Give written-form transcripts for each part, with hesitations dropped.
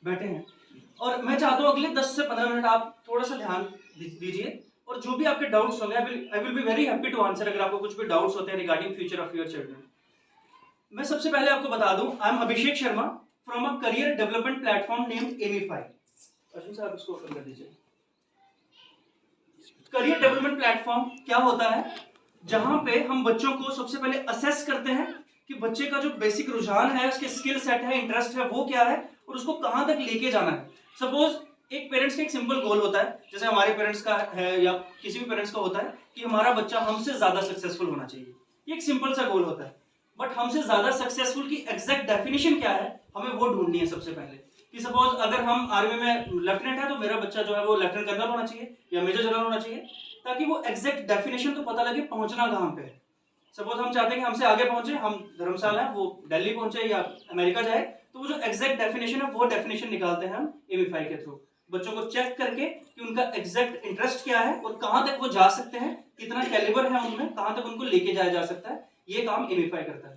बैठे हैं और मैं चाहता हूँ अगले 10 से 15 मिनट आप थोड़ा सा ध्यान दीजिए और जो भी आपके डाउट्स होंगे I will be very happy to answer अगर आपको कुछ भी डाउट्स होते हैं regarding future of your children. मैं सबसे पहले आपको बता दूं I am Abhishek Sharma from a career development platform named Amify. Arjun साहब इसको ओपन कर दीजिए। करियर डेवलपमेंट प्लेटफॉर्म क्या होता है, जहां पे हम बच्चों को सबसे पहले असेस करते हैं कि बच्चे का जो बेसिक रुझान है, उसके स्किल सेट है, इंटरेस्ट है, वो क्या है और उसको कहां तक लेके जाना है। सपोज एक पेरेंट्स का एक सिंपल गोल होता है, जैसे हमारे पेरेंट्स का है या किसी भी पेरेंट्स का होता है कि हमारा बच्चा हमसे ज्यादा सक्सेसफुल होना चाहिए। ये एक सिंपल सा गोल होता है, बट हमसे ज्यादा सक्सेसफुल की एग्जैक्ट डेफिनेशन क्या है हमें वो ढूंढनी है सबसे पहले। कि सपोज अगर हम आर्मी में लेफ्टिनेंट है तो मेरा बच्चा जो है वो लेफ्टिनेंट कर्नल होना चाहिए या मेजर जनरल होना चाहिए, ताकि वो एग्जैक्ट डेफिनेशन तो पता लगे पहुंचना कहां पे है। सपोज हम चाहते हैं कि हमसे आगे पहुंचे, हम धर्मशाला है वो दिल्ली पहुंचे या अमेरिका जाए, तो वो जो एग्जैक्ट डेफिनेशन है वो डेफिनेशन निकालते हैं हम एमीफाई के थ्रू, बच्चों को चेक करके कि उनका एग्जैक्ट इंटरेस्ट क्या है और कहां तक वो जा सकते हैं, कितना कैलिबर है उनमें, कहां तक उनको लेके जाया जा सकता है। ये काम एमीफाई करता है।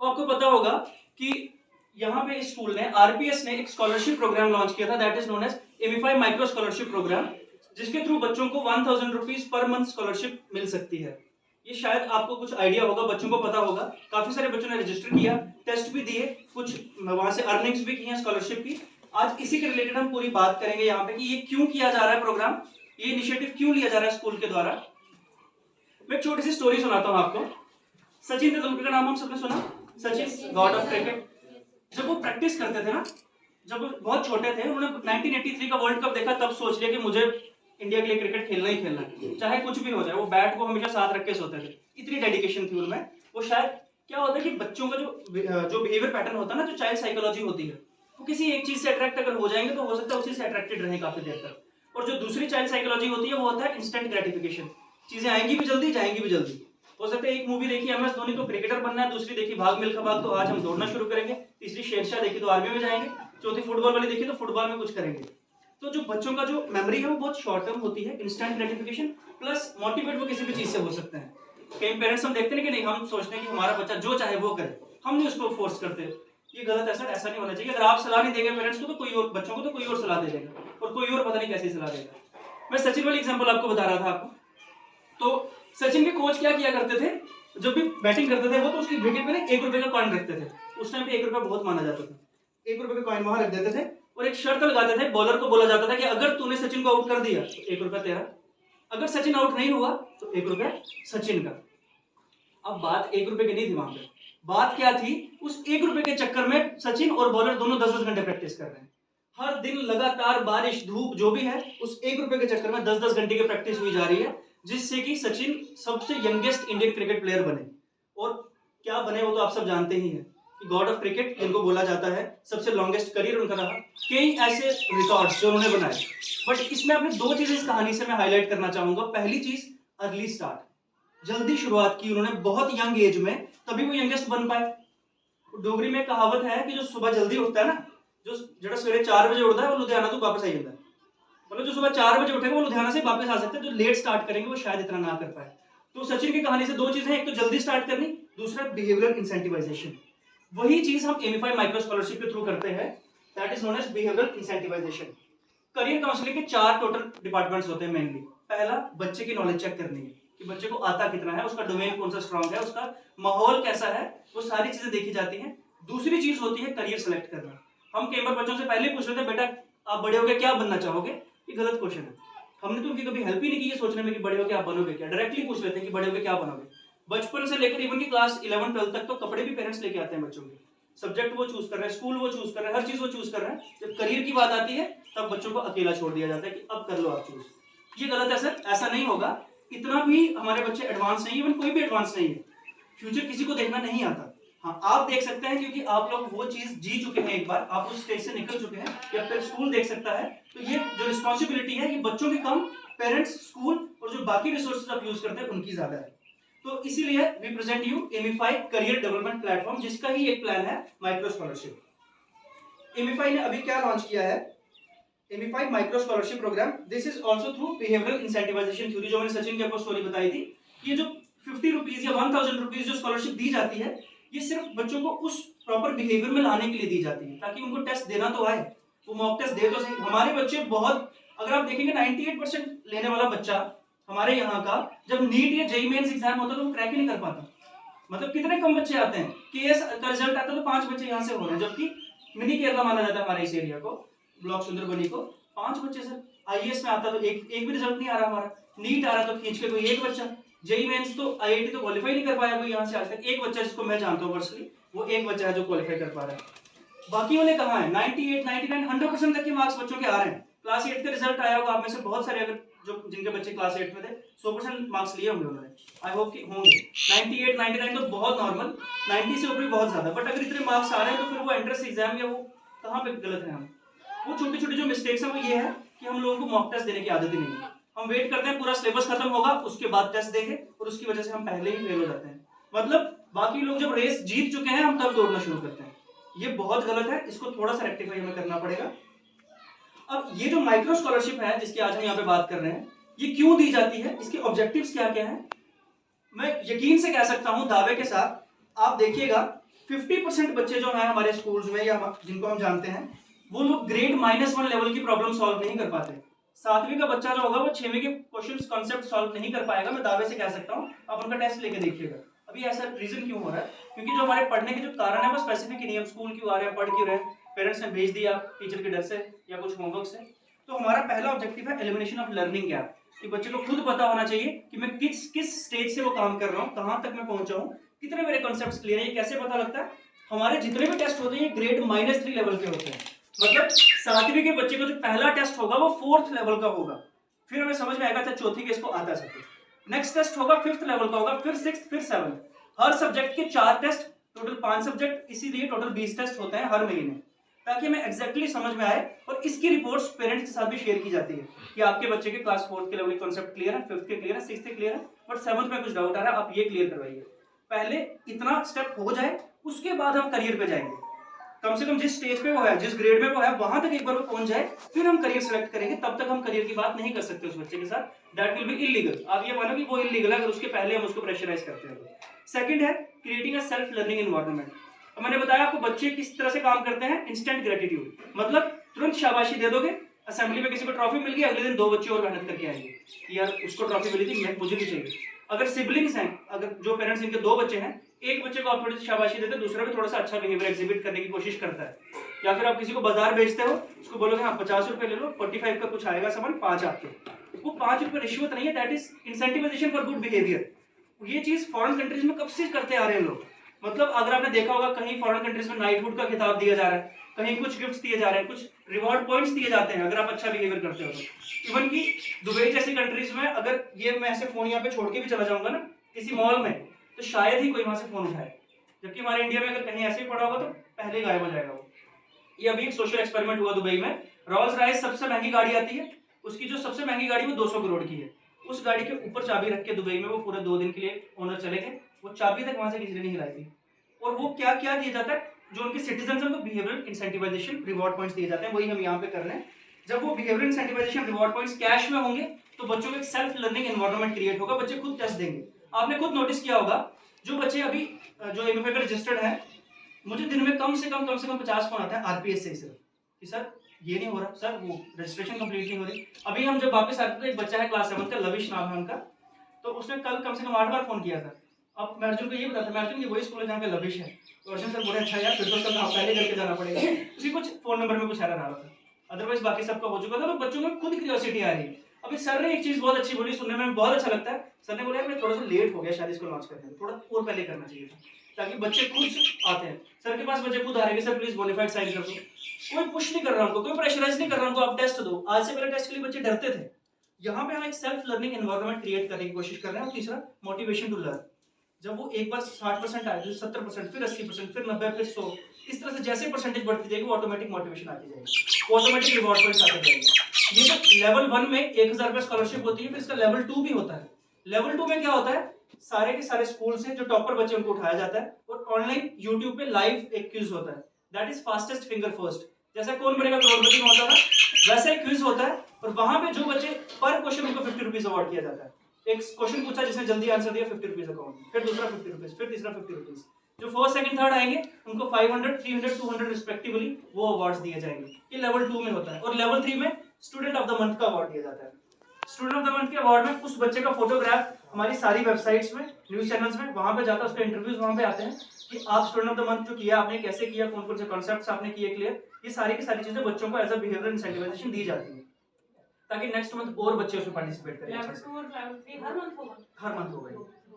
तो आपको पता होगा कि यहाँ पे इस स्कूल ने आरपीएस ने एक स्कॉलरशिप प्रोग्राम लॉन्च किया था, that is known as Amify micro scholarship program, जिसके थ्रू बच्चों को 1000 रुपीज पर मंथ स्कॉलरशिप मिल सकती है। ये शायद आपको कुछ आइडिया होगा, बच्चों को पता होगा, काफी सारे बच्चों ने रजिस्टर किया, टेस्ट भी दिए, कुछ वहां से अर्निंग्स भी की हैं स्कॉलरशिप की। आज इसी के रिलेटेड हम पूरी बात करेंगे यहाँ पे कि ये क्यों किया जा रहा है प्रोग्राम, ये इनिशिएटिव क्यों लिया जा रहा है स्कूल के द्वारा। मैं एक छोटी सी स्टोरी सुनाता हूँ आपको। सचिन तेंदुलकर का नाम हम सबने सुना, सचिन गॉड ऑफ क्रिकेट। जब वो प्रैक्टिस करते थे ना, जब वो बहुत छोटे थे, उन्होंने 1983 का वर्ल्ड कप देखा, तब सोच लिया कि मुझे इंडिया के लिए क्रिकेट खेलना ही खेलना है, चाहे कुछ भी हो जाए। वो बैट को हमेशा साथ रख के सोते थे, इतनी डेडिकेशन थी उनमें। वो शायद क्या होता है कि बच्चों का जो बिहेवियर पैटर्न होता है ना, जो चाइल्ड साइकोलॉजी होती है, वो किसी एक चीज से अट्रैक्ट अगर हो जाएंगे तो हो सकता है उसी से अट्रैक्टेड रहे काफी देर तक। और जो दूसरी चाइल्ड साइकोलॉजी होती है वो होता है इंस्टेंट ग्रेटिफिकेशन, चीजें आएंगी भी जल्दी, जाएंगी भी जल्दी। हो सकता है एक मूवी देखी एमएस धोनी तो क्रिकेटर बनना है, दूसरी देखी भाग मिल्खा भाग तो आज हम दौड़ना शुरू करेंगे, तीसरी शेरशाह देखी तो आर्मी में जाएंगे, चौथी फुटबॉल वाली देखी तो फुटबॉल में कुछ करेंगे। तो जो बच्चों का जो मेमोरी है वो बहुत शॉर्ट टर्म होती है, इंस्टेंट ग्रेटिफिकेशन प्लस मोटिवेट वो किसी भी चीज से हो सकते हैं। कई पेरेंट्स हम देखते हैं कि नहीं, हम सोचते हैं कि हमारा बच्चा जो चाहे वो करे, हम नहीं उसको फोर्स करते। ये गलत है सर, ऐसा नहीं होना चाहिए। अगर आप सलाह नहीं देंगे पेरेंट्स को तो कोई और बच्चों को तो कोई और सलाह दे देगा, और कोई और पता नहीं कैसी सलाह देगा। मैं सचिन वाली एग्जांपल आपको बता रहा था आपको। तो सचिन के कोच क्या किया करते थे, जब भी बैटिंग करते थे वो, तो उसकी विकेट पे 1 रुपए का कॉइन रखते थे। उस टाइम पे 1 रुपया बहुत माना जाता था, 1 रुपए का कॉइन वहां रख देते थे और एक शर्त लगाते थे, बॉलर को बोला जाता था कि अगर तूने सचिन को आउट कर दिया तो 1 रुपया तेरा, अगर सचिन आउट नहीं हुआ तो 1 रुपया सचिन का। अब बात 1 रुपए की नहीं थी वहां पे, बात क्या थी, उस 1 रुपए के चक्कर में सचिन और बॉलर दोनों 10-10 घंटे प्रैक्टिस कर रहे हैं। हर दिन लगातार बारिश धूप जो भी है, उस 1 रुपए के चक्कर में 10-10 घंटे की प्रैक्टिस हुई जा रही है, जिससे कि सचिन सबसे यंगेस्ट इंडियन क्रिकेट प्लेयर बने। और क्या बने वो तो आप सब जानते ही हैं कि गॉड ऑफ क्रिकेट इनको बोला जाता है, सबसे लॉन्गेस्ट करियर उनका रहा, कई ऐसे रिकॉर्ड्स जो उन्होंने बनाए। बट इसमें अपने 2 चीजें इस कहानी से मैं हाईलाइट करना चाहूंगा। पहली चीज, अर्ली स्टार्ट, जल्दी शुरुआत की उन्होंने बहुत यंग एज में, तभी वो यंगेस्ट बन पाए। डोगरी में कहावत है कि जो सुबह जल्दी उठता है ना, जो जरा सवेरे 4 बजे उठता है वो लुधियाना तो वापस आई जाता है। मतलब जो सुबह 4 बजे उठेगा वो लुधियाना से वापस आ सकता है, जो लेट स्टार्ट करेंगे वो शायद इतना ना कर पाए। तो सचिन की कहानी से 2 चीजें, एक तो जल्दी स्टार्ट करनी, दूसरा बिहेवियरल इंसेंटिवाइजेशन। वही चीज हम एमीफाई माइक्रो स्कॉलरशिप के थ्रू करते हैं, that is known as behavioural incentivisation. Career counselling के 4 टोटल डिपार्टमेंट्स होते हैं मेनली। पहला, बच्चे की नॉलेज चेक करनी है कि बच्चे को आता कितना है, उसका डोमेन कौन सा स्ट्रांग है, उसका माहौल कैसा है, वो सारी चीजें देखी जाती हैं। दूसरी चीज होती है करियर सेलेक्ट करना। हम कई बार बच्चों से पहले ही पूछ लेते हैं, बेटा आप बड़े होकर क्या बनना चाहोगे। ये गलत क्वेश्चन है, हमने तो उनकी कभी हेल्प ही नहीं की ये सोचने में कि बड़े होकर आप बनोगे क्या। डायरेक्टली पूछ लेते हैं कि बड़े होकर क्या बनोगे। बचपन से लेकर इवन की क्लास 11-12 तक तो कपड़े भी पेरेंट्स लेके आते हैं बच्चों के, सब्जेक्ट वो चूज कर रहे हैं, स्कूल वो चूज कर रहे हैं, हर चीज वो चूज कर रहे हैं। जब करियर की बात आती है तब बच्चों को अकेला छोड़ दिया जाता है कि अब कर लो आप चूज। ये गलत है सर, ऐसा नहीं होगा। इतना भी हमारे बच्चे एडवांस नहीं है, इवन कोई भी एडवांस नहीं है। फ्यूचर किसी को देखना नहीं आता। हाँ, आप देख सकते हैं क्योंकि आप लोग वो चीज जी चुके हैं, एक बार आप उस स्टेज से निकल चुके हैं, या फिर स्कूल देख सकता है। तो ये जो रिस्पॉन्सिबिलिटी है ये बच्चों की कम, पेरेंट्स, स्कूल और जो बाकी रिसोर्सेज आप यूज करते हैं उनकी ज्यादा है। तो इसीलिए we present you Amify career development platform, जिसका ही एक प्लान है माइक्रो स्कॉलरशिप। एमीफाई ने अभी क्या लॉन्च किया है, Amify micro scholarship program. This is also through behavioural incentivisation theory, जो मैंने सचिन की आपको स्टोरी बताई थी। ये जो 50 रुपीज या 1000 रुपीज जो स्कॉलरशिप दी जाती है, ये सिर्फ बच्चों को उस प्रॉपर बिहेवियर में लाने के लिए दी जाती है, ताकि उनको टेस्ट देना तो आए, वो मॉक टेस्ट दे तो सही। हमारे बच्चे बहुत, अगर आप देखेंगे 98% लेने वाला बच्चा हमारे यहाँ का, जब नीट या जेईई मेंस एग्जाम होता है तो वो क्रैक ही नहीं कर पाता। मतलब कितने कम बच्चे आते हैं, केएस का रिजल्ट आता है तो 5 बच्चे यहाँ से हो रहे हैं, जबकि मिनी केरला माना जाता है हमारे इस एरिया को, ब्लॉक सुंदरबनी को। 5 बच्चे सर, आईएएस में आता तो एक भी रिजल्ट नहीं आ रहा हमारा, नीट आ रहा तो खींच के कोई एक बच्चा, जेईई मेंस तो आईआईटी तो क्वालिफाई नहीं कर पाया कोई यहाँ से आज तक। एक बच्चा जिसको मैं जानता हूँ पर्सनली, वो एक बच्चा है जो क्वालिफाई कर पा रहा है। बाकी वाले कहाँ है? 98, 99, 100% तक के मार्क्स बच्चों के आ रहे हैं। क्लास 8 का रिजल्ट आया होगा, आप में से बहुत सारे अगर जो जिनके बच्चे क्लास 8 में थे 100% मार्क्स लिए होंगे उन्होंने, आई होप कि होंगे। 98, 99 तो बहुत नॉर्मल, 90 से ऊपर भी बहुत ज्यादा। बट अगर इतने मार्क्स आ रहे हैं तो फिर वो एंट्रेंस एग्जाम या वो कहाँ पे गलत है? हम वो छोटी छोटी जो मिस्टेक्स है वो ये है कि हम लोगों को मॉक टेस्ट देने की आदत ही नहीं है। हम वेट करते हैं पूरा सिलेबस खत्म होगा उसके बाद टेस्ट देंगे, और उसकी वजह से हम पहले ही फेल हो जाते हैं। मतलब बाकी लोग जब रेस जीत चुके हैं हम तब दौड़ना शुरू करते हैं। ये बहुत गलत है, इसको थोड़ा सा रेक्टिफाई हमें करना पड़ेगा। अब ये जो माइक्रो स्कॉलरशिप है जिसकी आज हम यहाँ पे बात कर रहे हैं, ये क्यों दी जाती है, इसके ऑब्जेक्टिव्स क्या क्या हैं? मैं यकीन से कह सकता हूँ दावे के साथ, आप देखिएगा 50% बच्चे जो हैं हमारे स्कूल्स में या जिनको हम जानते हैं, वो लोग ग्रेड -1 लेवल की प्रॉब्लम सॉल्व नहीं कर पाते। 7वीं का बच्चा जो होगा वो 6वीं के क्वेश्चंस कॉन्सेप्ट सॉल्व नहीं कर पाएगा, मैं दावे से कह सकता हूँ। आप उनका टेस्ट लेके देखिएगा। अभी ऐसा रीजन क्यों हो रहा है? क्योंकि जो हमारे पढ़ने के जो कारण है वो स्पेसिफिक नहीं है। स्कूल क्यों आ रहे हैं, पढ़ क्यों रहे हैं, पेरेंट्स ने भेज दिया टीचर के डर से या कुछ होमवर्क से। तो हमारा पहला ऑब्जेक्टिव है एलिमिनेशन ऑफ लर्निंग गैप, कि बच्चे को खुद पता होना चाहिए कि मैं किस स्टेज से वो काम कर रहा हूँ, कहाँ तक मैं पहुंचा हूँ, कितने मेरे कॉन्सेप्ट्स क्लियर है। ये कैसे पता लगता है? हमारे जितने भी टेस्ट होते हैं ये ग्रेड -3 लेवल के होते हैं। मतलब 7वीं के बच्चे का जो पहला टेस्ट होगा वो 4th लेवल का होगा, फिर हमें समझ में आएगा अच्छा चौथी के इसको आता सके। नेक्स्ट टेस्ट होगा 5th लेवल का होगा, फिर 6th, फिर 7th। हर सब्जेक्ट के 4 टेस्ट, टोटल 5 सब्जेक्ट, इसीलिए टोटल 20 टेस्ट होते हैं हर महीने, ताकि हमें एग्जैक्टली समझ में आए। और इसकी रिपोर्ट्स पेरेंट्स के साथ भी शेयर की जाती है कि आपके बच्चे के क्लास 4th के लेवल के कॉन्सेप्ट क्लियर है, 5th के क्लियर है, 6th के क्लियर है, बट 7th में कुछ डाउट आ रहा है, आप ये क्लियर करवाइए। पहले इतना स्टेप हो जाए, उसके बाद हम करियर पे जाएंगे। कम से कम जिस स्टेज पे वो है, जिस ग्रेड में वो है, वहां तक एक बार वो पहुंच जाए, फिर हम करियर सेलेक्ट करेंगे। तब तक हम करियर की बात नहीं कर सकते उस बच्चे के साथ, दैट विल बी इलीगल। आप ये मानो कि वो इलीगल है अगर उसके पहले हम उसको प्रेशराइज करते हैं। सेकंड है creating a self learning environment. मैंने बताया आपको बच्चे किस तरह से काम करते हैं, इंस्टेंट ग्रेटिट्यूड, मतलब तुरंत शाबाशी दे दोगे। असेंबली में किसी को ट्रॉफी मिल गई, अगले दिन 2 बच्चे और मेहनत करके आएंगे कि यार उसको ट्रॉफी मिली थी, मुझे भी चाहिए। अगर सिबलिंग्स हैं, अगर जो पेरेंट्स इनके 2 बच्चे हैं, एक बच्चे को आप थोड़ी सी शाबाशी देते हैं, दूसरा भी थोड़ा सा अच्छा बिहेवियर एग्जिबिट करने की कोशिश करता है। या फिर आप किसी को बाजार बेचते हो, उसको बोलोगे हाँ 50 रुपए ले लो, 45 का कुछ आएगा सामान, 5 आपके। वो 5 रुपए रिश्वत नहीं है, that is incentivisation for good behaviour. ये चीज फॉरेन कंट्रीज में कब से करते आ रहे हैं लोग। मतलब अगर आपने देखा होगा कहीं फॉरेन कंट्रीज में नाइटहुड का खिताब दिया जा रहा है, कहीं कुछ गिफ्ट्स दिए जा रहे हैं, कुछ रिवॉर्ड पॉइंट्स दिए जाते हैं अगर आप अच्छा बिहेवियर करते हो तो। इवन की दुबई जैसी कंट्रीज में अगर ये मैं ऐसे फोन यहाँ पे छोड़ के भी चला जाऊंगा ना किसी मॉल में, तो शायद ही कोई वहां से फोन उठाए। जबकि हमारे इंडिया में अगर कहीं ऐसे ही पड़ा होगा तो पहले ही गायब हो जाएगा वो। ये अभी एक सोशल एक्सपेरिमेंट हुआ दुबई में। रोल्स रॉयस सबसे महंगी गाड़ी आती है, उसकी जो सबसे महंगी गाड़ी वो 200 करोड़ की है। उस गाड़ी के ऊपर चाबी रख के दुबई में वो पूरे 2 दिन के लिए ओनर चले गए, वो चाबी तक वहां से किसी ने नहीं हिलाई थी। और वो क्या क्या दिया जाता है, जो उनके सिटीजन है उनको बिहेवियरल इंसेंटिवाइजेशन रिवॉर्ड पॉइंट्स दिए जाते हैं, वही हम यहाँ पे कर रहे हैं। जब वो behavioural incentivisation reward points cash में होंगे तो बच्चों को एक सेल्फ लर्निंग एनवायरनमेंट क्रिएट होगा, बच्चे खुद टेस्ट देंगे। आपने खुद नोटिस किया होगा जो बच्चे अभी जो एमएफए पे रजिस्टर्ड है, मुझे दिन में कम से कम 50 फोन आता है आरपीएस से सिर्फ कि सर ये नहीं हो रहा, सर वो रजिस्ट्रेशन कंप्लीट नहीं हो रही। अभी हम जब वापस आते थे, एक बच्चा है क्लास 7 का, लविश नाम है उनका, तो उसने कल कम से कम 8 बार फोन किया था। अब मैं अर्जुन को ये बताता, मैं अर्जुन ये वही स्कूल है जहाँ पे लविश है, तो अर्जुन सर बोले अच्छा यार फिर तो उसका काम पहले करके जाना पड़ेगा। उसी कुछ फोन नंबर में कुछ एरर आ रहा था, अदरवाइज बाकी सबका हो चुका था। तो बच्चों में खुद क्यूरियोसिटी आ रही है। अभी सर ने एक चीज बहुत अच्छी बोली, सुनने में बहुत अच्छा लगता है। सर ने बोला मैं थोड़ा सा लेट हो गया शायद इसको लॉन्च करने में, थोड़ा और पहले करना चाहिए था, ताकि बच्चे खुद आते हैं सर के पास। बच्चे खुद आ रहे हैं सर प्लीज बोनाफाइड साइन कर दो, कोई पुश नहीं कर रहा उनको, कोई प्रेशराइज नहीं कर रहा उनको, आप टेस्ट दो। आज से पहले टेस्ट के लिए बच्चे डरते थे, यहाँ पे हम एक सेल्फ लर्निंग एनवायरनमेंट क्रिएट करने की कोशिश कर रहे हैं। और तीसरा मोटिवेशन टू लर्न, जब वो एक बार 60% आए, फिर 70%, फिर 80%, फिर 90, फिर 100, इस तरह से जैसे परसेंटेज बढ़ती जाएगी वो ऑटोमेटिक मोटिवेशन आती जाएगी, ऑटोमेटिक रिवॉर्ड पॉइंट्स आते जाएंगे। ये जो लेवल 1 में 1000 रुपए स्कॉलरशिप होती है, फिर इसका लेवल 2 भी होता है। लेवल 2 में क्या होता है, सारे के सारे स्कूल से जो टॉपर बच्चे उनको उठाया जाता है और ऑनलाइन यूट्यूब पे लाइव एक क्विज होता है, that is fastest finger first. जैसे कौन बनेगा करोड़पति में होता था, वैसे एक क्विज होता है और वहां पे जो बच्चे पर क्वेश्चन उनको 50 रुपीज अवार्ड किया जाता है। एक क्वेश्चन पूछा जिसने जल्दी आंसर दिया 50 रुपीज अकाउंट, फिर दूसरा 50 रुपीज, फिर तीसरा 50 रुपीज। जो फर्स्ट सेकंड थर्ड आएंगे उनको 500, 300, 200 रिस्पेक्टिवली वो अवार्ड्स दिए जाएंगे। ये लेवल 2 में होता है। और लेवल 3 में स्टूडेंट ऑफ द मंथ का अवार्ड दिया जाता है। स्टूडेंट ऑफ द मंथ के अवार्ड में उस बच्चे का फोटोग्राफ हमारी सारी वेबसाइट्स में, न्यूज चैनल्स में वहां पे जाता है, उसके इंटरव्यूज वहां पे आते हैं कि आप स्टूडेंट ऑफ द मंथ जो किया आपने, कैसे किया, कौन कौन से कॉन्सेप्ट्स आपने किए क्लियर, ये सारी की सारी चीजें बच्चों को एज अ बिहेवियर इंसेंटिवाइजेशन दी जाती है ताकि नेक्स्ट मंथ और बच्चे उसमें पार्टिसिपेट करें। लेवल 2 और लेवल 3 हर मंथ होगा? हर मंथ होगा,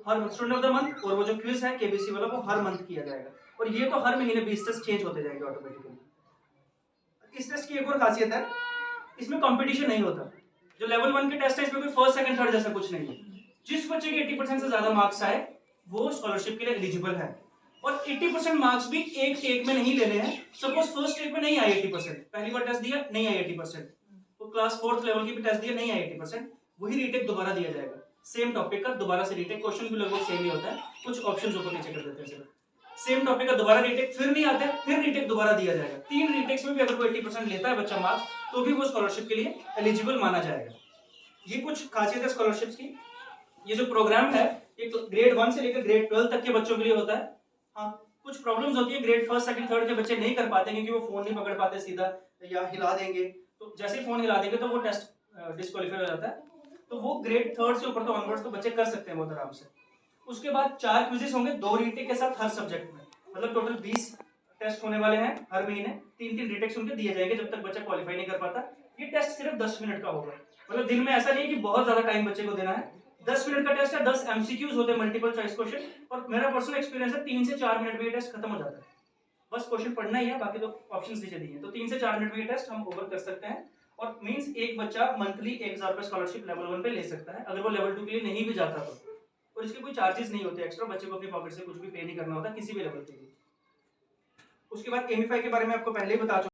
हर स्टूडेंट ऑफ द मंथ। और वो जो क्विज है केबीसी वाला वो हर मंथ किया जाएगा। और ये तो हर महीने 20 टेस्ट चेंज होते जाएंगे ऑटोमेटिकली। इस टेस्ट की एक और खासियत है, इसमें कंपटीशन नहीं होता। जो लेवल 1 के टेस्ट है इसमें कोई फर्स्ट सेकंड थर्ड जैसा कुछ नहीं है। जिस बच्चे के 80% से ज्यादा मार्क्स आए वो स्कॉलरशिप के लिए एलिजिबल है। और 80% मार्क्स भी एक टेक में नहीं लेने हैं। सपोज फर्स्ट टेक में नहीं आए 80%, पहली बार टेस्ट दिया नहीं आए 80%, तो क्लास 4th लेवल की भी टेस्ट दिया नहीं आए 80%, वही रीटेक दोबारा दिया जाएगा। सेम टॉपिक का दोबारा से रीटेक, क्वेश्चन भी लगभग सेम ही होता है, कुछ ऑप्शंस ऊपर नीचे कर देते हैं सिर्फ। सेम टॉपिक का दोबारा रीटेक, फिर नहीं आता है, फिर रीटेक दोबारा दिया जाएगा। 3 रीटेक्स में भी अगर कोई 80% लेता है बच्चा मार्क्स तो भी वो स्कॉलरशिप के लिए एलिजिबल माना जाएगा। ये कुछ खासियत है स्कॉलरशिप्स की। ये जो प्रोग्राम है ये ग्रेड 1 से लेकर ग्रेड 12 तक के बच्चों के लिए होता है। हाँ, कुछ प्रॉब्लम्स होती है, ग्रेड 1, 2, 3 के बच्चे नहीं कर पाते क्योंकि वो फोन नहीं पकड़ पाते सीधा, या हिला देंगे, तो जैसे ही फोन हिला देंगे तो वो टेस्ट डिस्क्वालीफाई हो जाता है। तो वो ग्रेड 3 से ऊपर तो ऑनवर्ड्स तो बच्चे कर सकते हैं बहुत आराम से। उसके बाद 4 क्विजेस होंगे 2 रीटेक के साथ हर सब्जेक्ट में, मतलब टोटल 20 टेस्ट होने वाले हैं हर महीने। 3-3 रीटेक्स उनके दिए जाएंगे जब तक बच्चा क्वालिफाई नहीं कर पाता। ये टेस्ट सिर्फ 10 मिनट का होगा, मतलब दिन में ऐसा नहीं है कि बहुत ज्यादा टाइम बच्चे को देना है। 10 मिनट का टेस्ट है, 10 एमसीक्यूज होते हैं, मल्टीपल चॉइस क्वेश्चन। और मेरा पर्सनल एक्सपीरियंस है 3 से 4 मिनट में ये टेस्ट खत्म हो जाता है। बस क्वेश्चन पढ़ना ही है, बाकी तो ऑप्शंस नीचे दिए हैं। तो 3 से 4 मिनट में ये टेस्ट हम ओवर कर सकते हैं। और मींस एक बच्चा मंथली 1000 रुपए स्कॉलरशिप लेवल 1 पे ले सकता है अगर वो लेवल 2 के लिए नहीं भी जाता तो। और इसके कोई चार्जेस नहीं होते एक्स्ट्रा, बच्चे को अपनी पॉकेट से कुछ भी पे नहीं करना होता किसी भी लेवल के लिए। उसके बाद एमिफाई के बारे में आपको पहले ही बता चुका